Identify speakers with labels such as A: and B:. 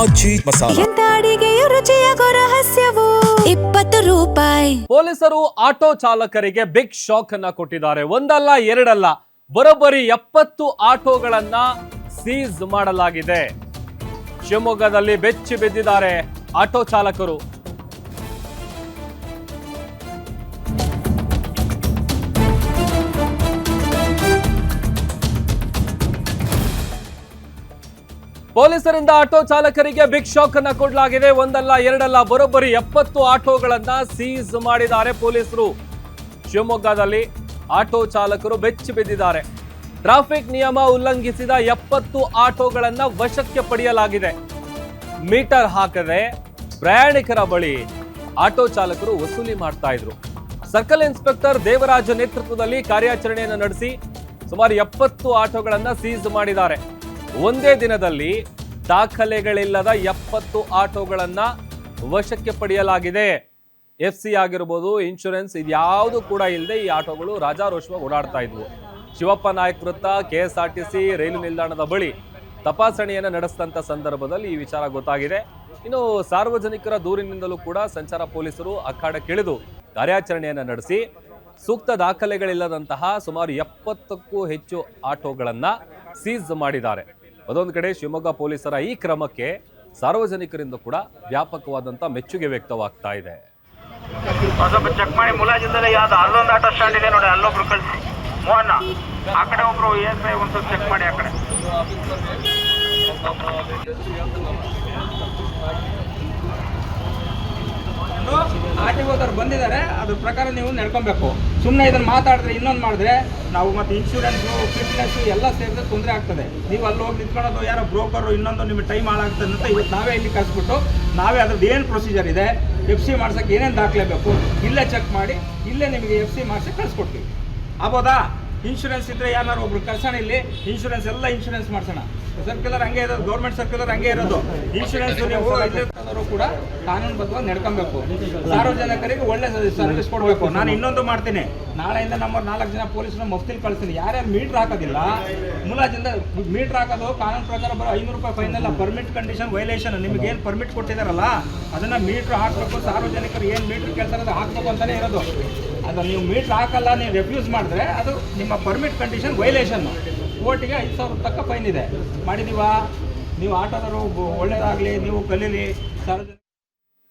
A: ಆಚಿ ಮಸಾಲ.
B: ಎಂತ ಅಡಿಗೆಯ ರುಚಿಯಾಗೋ ರಹಸ್ಯವು 20 ರೂಪಾಯಿ.
C: ಪೊಲೀಸರು ಆಟೋ ಚಾಲಕರಿಗೆ ಬಿಗ್ ಶಾಕ್ ಅನ್ನ ಕೊಟ್ಟಿದ್ದಾರೆ. ಒಂದಲ್ಲ ಎರಡಲ್ಲ, ಬರೋಬ್ಬರಿ 70 ಆಟೋಗಳನ್ನ ಸೀಸ್ ಮಾಡಲಾಗಿದೆ. ಶಿವಮೊಗ್ಗದಲ್ಲಿ ಬೆಚ್ಚಿ ಬಿದ್ದಿದ್ದಾರೆ ಆಟೋ ಚಾಲಕರು. ಪೊಲೀಸರಿಂದ ಆಟೋ ಚಾಲಕರಿಗೆ ಬಿಗ್ ಶಾಕ್ ಅನ್ನ ಕೊಡಲಾಗಿದೆ. ಒಂದಲ್ಲ ಎರಡಲ್ಲ, ಬರೋಬ್ಬರಿ 70 ಆಟೋಗಳನ್ನ ಸೀಸ್ ಮಾಡಿದ್ದಾರೆ ಪೊಲೀಸರು. ಶಿವಮೊಗ್ಗದಲ್ಲಿ ಆಟೋ ಚಾಲಕರು ಬೆಚ್ಚಿ ಬಿದ್ದಿದ್ದಾರೆ. ಟ್ರಾಫಿಕ್ ನಿಯಮ ಉಲ್ಲಂಘಿಸಿದ 70 ಆಟೋಗಳನ್ನ ವಶಕ್ಕೆ ಪಡೆಯಲಾಗಿದೆ. ಮೀಟರ್ ಹಾಕದೆ ಪ್ರಯಾಣಿಕರ ಬಳಿ ಆಟೋ ಚಾಲಕರು ವಸೂಲಿ ಮಾಡ್ತಾ ಇದ್ರು. ಸರ್ಕಲ್ ಇನ್ಸ್ಪೆಕ್ಟರ್ ದೇವರಾಜ ನೇತೃತ್ವದಲ್ಲಿ ಕಾರ್ಯಾಚರಣೆಯನ್ನು ನಡೆಸಿ ಸುಮಾರು 70 ಆಟೋಗಳನ್ನ ಸೀಸ್ ಮಾಡಿದ್ದಾರೆ. ಒಂದೇ ದಿನದಲ್ಲಿ ದಾಖಲೆಗಳಿಲ್ಲದ 70 ಆಟೋಗಳನ್ನ ವಶಕ್ಕೆ ಪಡೆಯಲಾಗಿದೆ. FC ಆಗಿರ್ಬೋದು, ಇನ್ಶೂರೆನ್ಸ್ ಇದ್ಯಾವುದು ಕೂಡ ಇಲ್ಲದೆ ಈ ಆಟೋಗಳು ರಾಜಾರೋಷವಾಗಿ ಓಡಾಡ್ತಾ ಇದ್ವು. ಶಿವಪ್ಪ ನಾಯಕ್ ವೃತ್ತ, KSRTC ರೈಲು ನಿಲ್ದಾಣದ ಬಳಿ ತಪಾಸಣೆಯನ್ನು ನಡೆಸಿದಂಥ ಸಂದರ್ಭದಲ್ಲಿ ಈ ವಿಚಾರ ಗೊತ್ತಾಗಿದೆ. ಇನ್ನು ಸಾರ್ವಜನಿಕರ ದೂರಿನಿಂದಲೂ ಕೂಡ ಸಂಚಾರ ಪೊಲೀಸರು ಅಖಾಡಕ್ಕಿಳಿದು ಕಾರ್ಯಾಚರಣೆಯನ್ನು ನಡೆಸಿ ಸೂಕ್ತ ದಾಖಲೆಗಳಿಲ್ಲದಂತಹ ಸುಮಾರು 70ಕ್ಕೂ ಹೆಚ್ಚು ಆಟೋಗಳನ್ನ ಸೀಸ್ ಮಾಡಿದ್ದಾರೆ. ಅದೊಂದು ಕಡೆ ಶಿವಮೊಗ್ಗ ಪೊಲೀಸರ ಈ ಕ್ರಮಕ್ಕೆ ಸಾರ್ವಜನಿಕರಿಂದ ಕೂಡ ವ್ಯಾಪಕವಾದಂಥ ಮೆಚ್ಚುಗೆ ವ್ಯಕ್ತವಾಗ್ತಾ ಇದೆ.
D: ಸ್ವಲ್ಪ ಚೆಕ್ ಮಾಡಿ ಮುಲಾಜಿಂದಲೇ ಯಾವ್ದು ಅಲ್ಲೊಂದು ಆಟೋ ಸ್ಟ್ಯಾಂಡ್ ಇದೆ ನೋಡಿ, ಅಲ್ಲೊಬ್ರು ಕಳಿಸಿ ಮೋಹನ, ಆ ಕಡೆ ಒಬ್ರು ASI ಒಂದು ಸ್ವಲ್ಪ ಚೆಕ್ ಮಾಡಿ ಆ ಕಡೆ.
E: ಆರ್ಟಿಒದವ್ರು ಬಂದಿದ್ದಾರೆ, ಅದ್ರ ಪ್ರಕಾರ ನೀವು ನಡ್ಕೊಬೇಕು. ಸುಮ್ಮನೆ ಇದನ್ನು ಮಾತಾಡಿದ್ರೆ ಇನ್ನೊಂದು ಮಾಡಿದ್ರೆ ನಾವು ಮತ್ತೆ ಇನ್ಶೂರೆನ್ಸು, ಫಿಟ್ನೆಸ್ಸು ಎಲ್ಲ ಸೇರಿದ್ರೆ ತೊಂದರೆ ಆಗ್ತದೆ. ನೀವು ಅಲ್ಲಿ ಹೋಗಿ ನಿಂತ್ಕೊಳ್ಳೋದು, ಯಾರೋ ಬ್ರೋಕರು ಇನ್ನೊಂದು ನಿಮಗೆ ಟೈಮ್ ಹಾಳಾಗ್ತದೆ ಅಂತ ಇವತ್ತು ನಾವೇ ಇಲ್ಲಿ ಕಳಿಸ್ಬಿಟ್ಟು ನಾವೇ ಅದ್ರದ್ದು ಏನು ಪ್ರೊಸೀಜರ್ ಇದೆ, FC ಮಾಡ್ಸೋಕ್ಕೆ ಏನೇನು ದಾಖಲೆ ಬೇಕು ಇಲ್ಲೇ ಚೆಕ್ ಮಾಡಿ ಇಲ್ಲೇ ನಿಮಗೆ FC ಮಾಡಿಸಿ ಕಳಿಸ್ಕೊಡ್ತೀವಿ. ಆಗ್ಬೋದಾ? ಇನ್ಶೂರೆನ್ಸ್ ಇದ್ದರೆ ಯಾರು ಒಬ್ರು ಕಳ್ಸೋಣ, ಇಲ್ಲಿ ಇನ್ಶೂರೆನ್ಸ್ ಎಲ್ಲ ಇನ್ಶೂರೆನ್ಸ್ ಮಾಡ್ಸೋಣ. ಸರ್ಕ್ಯುಲರ್ ಹಂಗೆ ಇರೋದು, ಗೌರ್ಮೆಂಟ್ ಸರ್ಕ್ಯುಲರ್ ಹಂಗೆ ಇರೋದು. ಇನ್ಶೂರೆನ್ಸ್ ನೀವು ಇಲ್ಲಿರೋರು ಕೂಡ ಕಾನೂನುಬದ್ಧವಾಗಿ ನಡ್ಕೊಬೇಕು. ಸಾರ್ವಜನಿಕರಿಗೆ ಒಳ್ಳೆ ಸರ್ವಿಸ್ ಕೊಡಬೇಕು. ನಾನು ಇನ್ನೊಂದು ಮಾಡ್ತೀನಿ, ನಾಳೆಯಿಂದ ನಮ್ಮ 4 ಜನ ಪೊಲೀಸರು ಮಫ್ತಿಲ್ ಕಳಿಸ್ತೀನಿ. ಯಾರ್ಯಾರು ಮೀಟ್ರ್ ಹಾಕೋದಿಲ್ಲ, ಮುಲಾಜಿಂದ ಮೀಟ್ರ್ ಹಾಕೋದು ಕಾನೂನು ಪ್ರಕಾರ ಬರೋ 500 ರೂಪಾಯಿ ಫೈನ್ ಅಲ್ಲ, ಪರ್ಮಿಟ್ ಕಂಡೀಷನ್ ವೈಲೇಷನ್. ನಿಮ್ಗೆ ಏನು ಪರ್ಮಿಟ್ ಕೊಟ್ಟಿದ್ದಾರಲ್ಲ ಅದನ್ನು ಮೀಟ್ರ್ ಹಾಕಬೇಕು. ಸಾರ್ವಜನಿಕರು ಏನು ಮೀಟ್ರ್ ಕೇಳ್ತಾರೆ ಅದು ಹಾಕಬೇಕು ಅಂತಲೇ ಇರೋದು. ಅದು ನೀವು ಮೀಟ್ರ್ ಹಾಕಲ್ಲ, ನೀವು ರೆಫ್ಯೂಸ್ ಮಾಡಿದ್ರೆ ಅದು ನಿಮ್ಮ ಪರ್ಮಿಟ್ ಕಂಡೀಷನ್ ವೈಲೇಷನ್ನು. ಕೋರ್ಟಿಗೆ 5,000 ತಕ್ಕ ಫೈನ್ ಇದೆ. ಮಾಡಿದೀವಾ? ನೀವು ಆಟೋದವರು ಒಳ್ಳೇದಾಗಲಿ, ನೀವು ಕಲೀಲಿ. ಸಾರ್ವಜನಿಕ